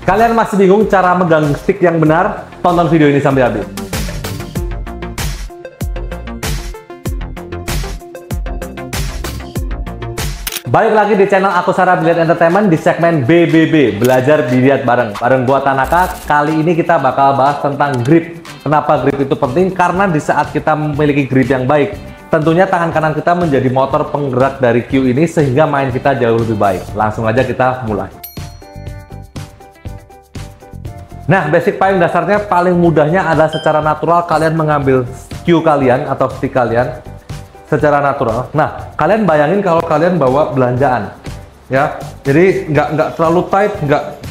Kalian masih bingung cara megang stick yang benar? Tonton video ini sampai habis. Balik lagi di channel aku Sarah Biliard Entertainment di segmen BBB, Belajar Biliar Bareng. Bareng gua Tanaka, kali ini kita bakal bahas tentang grip. Kenapa grip itu penting? Karena di saat kita memiliki grip yang baik, tentunya tangan kanan kita menjadi motor penggerak dari cue ini sehingga main kita jauh lebih baik. Langsung aja kita mulai. Nah, basic paling dasarnya, paling mudahnya adalah secara natural kalian mengambil cue kalian atau stick kalian secara natural. Nah, kalian bayangin kalau kalian bawa belanjaan, ya. Jadi nggak terlalu tight,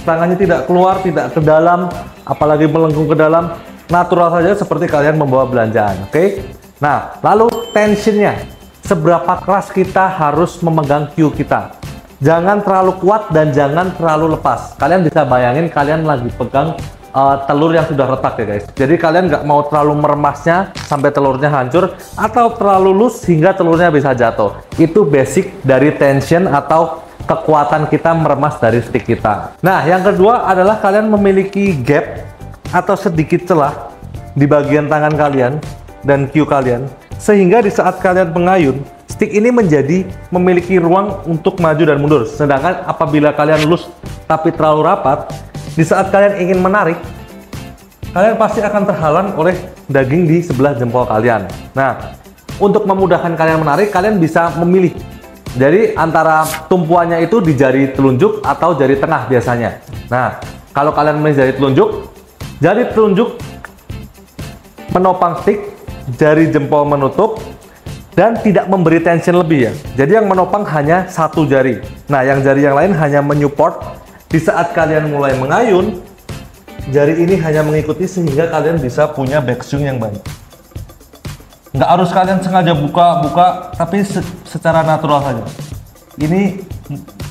tangannya tidak keluar, tidak ke dalam, apalagi melengkung ke dalam. Natural saja seperti kalian membawa belanjaan, oke? Nah, lalu tensionnya, seberapa keras kita harus memegang cue kita. Jangan terlalu kuat dan jangan terlalu lepas. Kalian bisa bayangin kalian lagi pegang telur yang sudah retak ya guys. Jadi kalian nggak mau terlalu meremasnya sampai telurnya hancur atau terlalu loose hingga telurnya bisa jatuh. Itu basic dari tension atau kekuatan kita meremas dari stick kita. Nah, yang kedua adalah kalian memiliki gap atau sedikit celah di bagian tangan kalian dan cue kalian, sehingga di saat kalian mengayun, stick ini memiliki ruang untuk maju dan mundur. Sedangkan apabila kalian loose tapi terlalu rapat, di saat kalian ingin menarik, kalian pasti akan terhalang oleh daging di sebelah jempol kalian. Nah, untuk memudahkan kalian menarik, kalian bisa memilih. Jadi antara tumpuannya itu di jari telunjuk atau jari tengah biasanya. Nah, kalau kalian memilih jari telunjuk menopang stick, jari jempol menutup, dan tidak memberi tension lebih ya. Jadi yang menopang hanya satu jari. Nah, yang jari yang lain hanya menyupport. Di saat kalian mulai mengayun, jari ini hanya mengikuti sehingga kalian bisa punya backswing yang baik. Nggak harus kalian sengaja buka-buka, tapi secara natural saja. Ini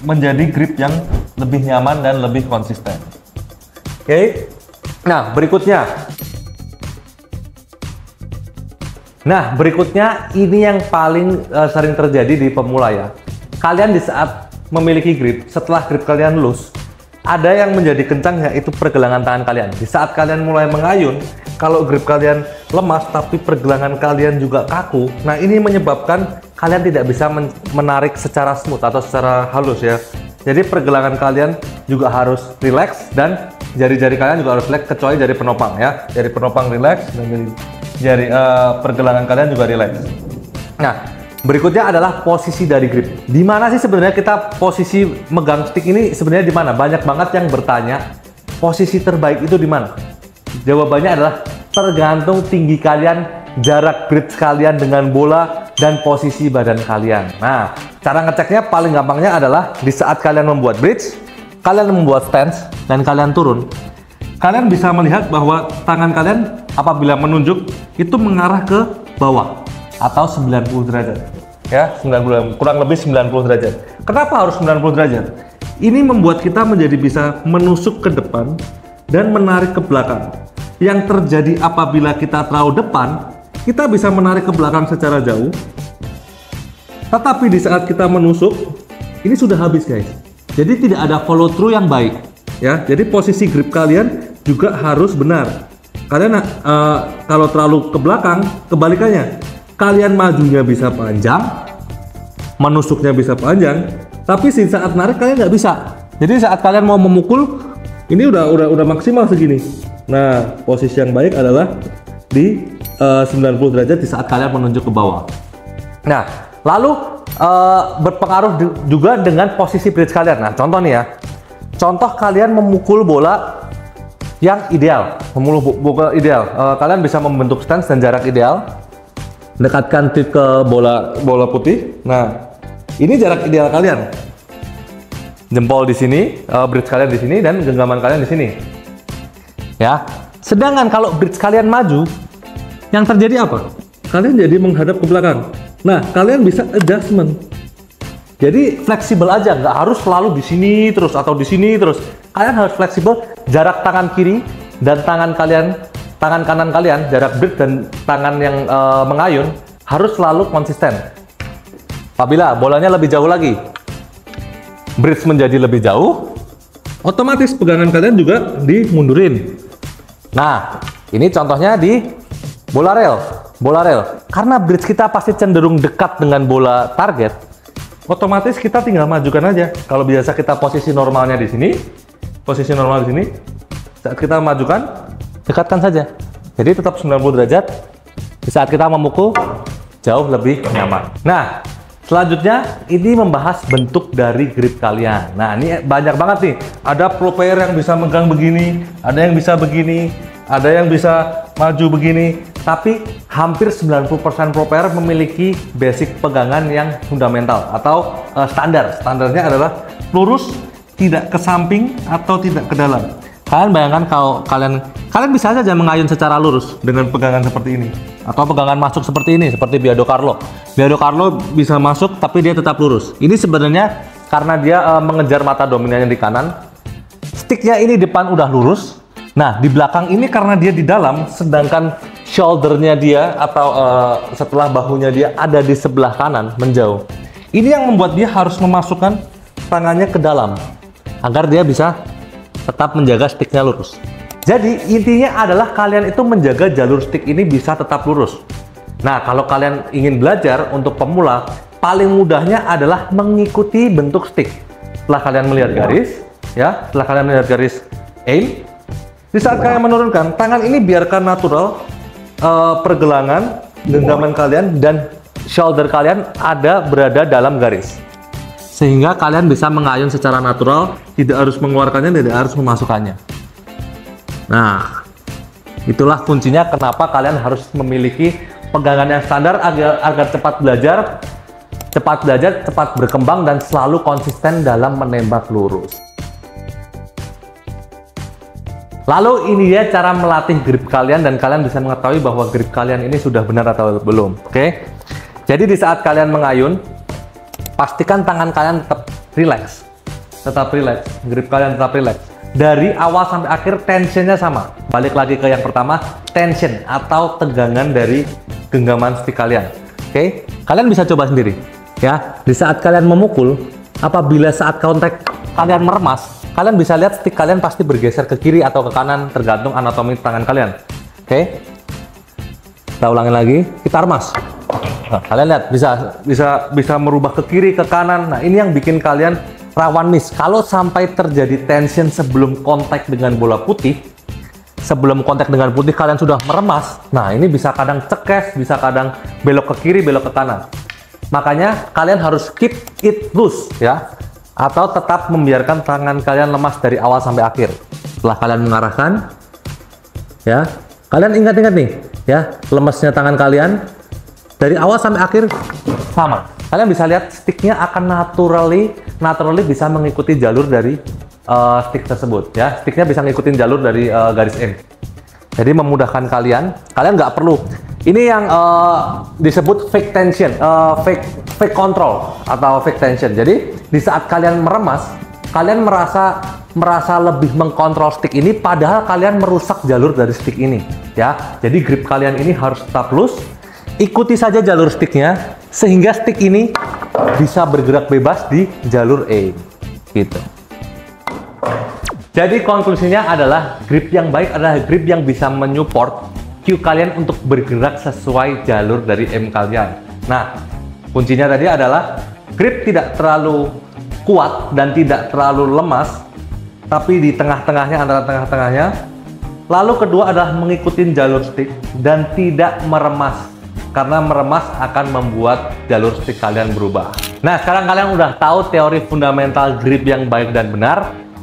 menjadi grip yang lebih nyaman dan lebih konsisten. Oke. Nah, berikutnya ini yang paling sering terjadi di pemula ya. Kalian di saat memiliki grip, setelah grip kalian loose, ada yang menjadi kencang, yaitu pergelangan tangan kalian. Di saat kalian mulai mengayun, kalau grip kalian lemas tapi pergelangan kalian juga kaku, nah ini menyebabkan kalian tidak bisa menarik secara smooth atau secara halus ya. Jadi pergelangan kalian juga harus relax dan jari-jari kalian juga harus relax, kecuali jari penopang ya. Jari penopang relax dan jari pergelangan kalian juga relax. Nah, berikutnya adalah posisi dari grip. Di mana sih sebenarnya kita posisi megang stick ini sebenarnya di mana? Banyak banget yang bertanya, posisi terbaik itu di mana? Jawabannya adalah tergantung tinggi kalian, jarak bridge kalian dengan bola, dan posisi badan kalian. Nah, cara ngeceknya paling gampangnya adalah di saat kalian membuat bridge, kalian membuat stance, dan kalian turun. Kalian bisa melihat bahwa tangan kalian apabila menunjuk itu mengarah ke bawah atau 90 derajat ya, 90, kurang lebih 90 derajat. Kenapa harus 90 derajat? Ini membuat kita menjadi bisa menusuk ke depan dan menarik ke belakang. Yang terjadi apabila kita terlalu depan, kita bisa menarik ke belakang secara jauh, tetapi di saat kita menusuk ini sudah habis guys. Jadi tidak ada follow through yang baik ya. Jadi posisi grip kalian juga harus benar. Kalian kalau terlalu ke belakang, kebalikannya, kalian majunya bisa panjang, menusuknya bisa panjang, tapi di saat narik kalian nggak bisa. Jadi saat kalian mau memukul, ini udah maksimal segini. Nah, posisi yang baik adalah di 90 derajat di saat kalian menunjuk ke bawah. Nah, lalu berpengaruh juga dengan posisi bridge kalian. Nah, contoh nih ya. Contoh kalian memukul bola yang ideal, bola ideal. Kalian bisa membentuk stance dan jarak ideal. Dekatkan tip ke bola putih. Nah, ini jarak ideal kalian. Jempol di sini, bridge kalian di sini, dan genggaman kalian di sini. Ya. Sedangkan kalau bridge kalian maju, yang terjadi apa? Kalian jadi menghadap ke belakang. Nah, kalian bisa adjustment. Jadi fleksibel aja, nggak harus selalu di sini terus atau di sini terus. Kalian harus fleksibel. Jarak tangan kiri dan tangan kanan kalian, jarak bridge dan tangan yang mengayun harus selalu konsisten. Apabila bolanya lebih jauh lagi, bridge menjadi lebih jauh, otomatis pegangan kalian juga dimundurin. Nah, ini contohnya di bola rel. Bola rel, karena bridge kita pasti cenderung dekat dengan bola target, otomatis kita tinggal majukan aja. Kalau biasa kita posisi normalnya di sini, posisi normal di sini, saat kita majukan, dekatkan saja. Jadi tetap 90 derajat. Di saat kita memukul, jauh lebih nyaman. Nah, selanjutnya ini membahas bentuk dari grip kalian. Nah, ini banyak banget nih. Ada pro player yang bisa megang begini, ada yang bisa begini, ada yang bisa maju begini. Tapi hampir 90% pro player memiliki basic pegangan yang fundamental atau standar. Standarnya adalah lurus, tidak ke samping atau tidak ke dalam. Kalian bayangkan kalau kalian bisa saja mengayun secara lurus dengan pegangan seperti ini, atau pegangan masuk seperti ini, seperti Biado Carlo. Biado Carlo bisa masuk tapi dia tetap lurus. Ini sebenarnya karena dia mengejar mata dominannya di kanan. Sticknya ini depan udah lurus. Nah, di belakang ini karena dia di dalam, sedangkan shouldernya dia atau setelah bahunya dia ada di sebelah kanan menjauh. Ini yang membuat dia harus memasukkan tangannya ke dalam agar dia bisa tetap menjaga sticknya lurus. Jadi intinya adalah kalian itu menjaga jalur stick ini bisa tetap lurus. Nah, kalau kalian ingin belajar untuk pemula, paling mudahnya adalah mengikuti bentuk stick. Setelah kalian melihat garis, ya, setelah kalian melihat garis aim, di saat kalian menurunkan tangan ini biarkan natural, pergelangan genggaman kalian dan shoulder kalian berada dalam garis, sehingga kalian bisa mengayun secara natural, tidak harus mengeluarkannya, tidak harus memasukkannya. Nah, itulah kuncinya kenapa kalian harus memiliki pegangan yang standar agar cepat belajar, cepat berkembang, dan selalu konsisten dalam menembak lurus. Lalu ini dia cara melatih grip kalian dan kalian bisa mengetahui bahwa grip kalian ini sudah benar atau belum. Oke? Jadi di saat kalian mengayun, pastikan tangan kalian tetap relax. Tetap relax, grip kalian tetap relax. Dari awal sampai akhir tensionnya sama. Balik lagi ke yang pertama, tension atau tegangan dari genggaman stick kalian. Oke? Kalian bisa coba sendiri. Ya, di saat kalian memukul, apabila saat kontak kalian meremas, kalian bisa lihat stick kalian pasti bergeser ke kiri atau ke kanan tergantung anatomi tangan kalian. Oke? Kita ulangin lagi, kita remas. Nah, kalian lihat bisa merubah ke kiri, ke kanan. Nah, ini yang bikin kalian rawan miss. Kalau sampai terjadi tension sebelum kontak dengan bola putih, kalian sudah meremas. Nah, ini bisa kadang cekes, bisa kadang belok ke kiri, belok ke kanan. Makanya kalian harus keep it loose, ya, atau tetap membiarkan tangan kalian lemas dari awal sampai akhir. Setelah kalian mengarahkan, ya, kalian ingat-ingat nih, ya, lemesnya tangan kalian dari awal sampai akhir sama. Kalian bisa lihat sticknya akan naturally bisa mengikuti jalur dari stick tersebut, ya. Sticknya bisa ngikutin jalur dari garis aim. Jadi memudahkan kalian nggak perlu. Ini yang disebut fake tension, fake control atau fake tension. Jadi di saat kalian meremas, kalian merasa lebih mengkontrol stick ini, padahal kalian merusak jalur dari stick ini, ya. Jadi grip kalian ini harus tetap loose. Ikuti saja jalur sticknya sehingga stick ini bisa bergerak bebas di jalur aim, gitu. Jadi konklusinya adalah grip yang baik adalah grip yang bisa menyupport Q kalian untuk bergerak sesuai jalur dari aim kalian. Nah, kuncinya tadi adalah grip tidak terlalu kuat dan tidak terlalu lemas, tapi di tengah-tengahnya, antara tengah-tengahnya. Lalu kedua adalah mengikuti jalur stick dan tidak meremas, karena meremas akan membuat jalur stick kalian berubah. Nah, sekarang kalian udah tahu teori fundamental grip yang baik dan benar.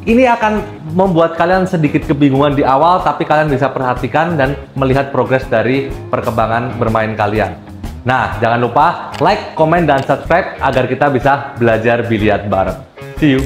Ini akan membuat kalian sedikit kebingungan di awal, tapi kalian bisa perhatikan dan melihat progres dari perkembangan bermain kalian. Nah, jangan lupa like, komen, dan subscribe agar kita bisa belajar biliar bareng. See you!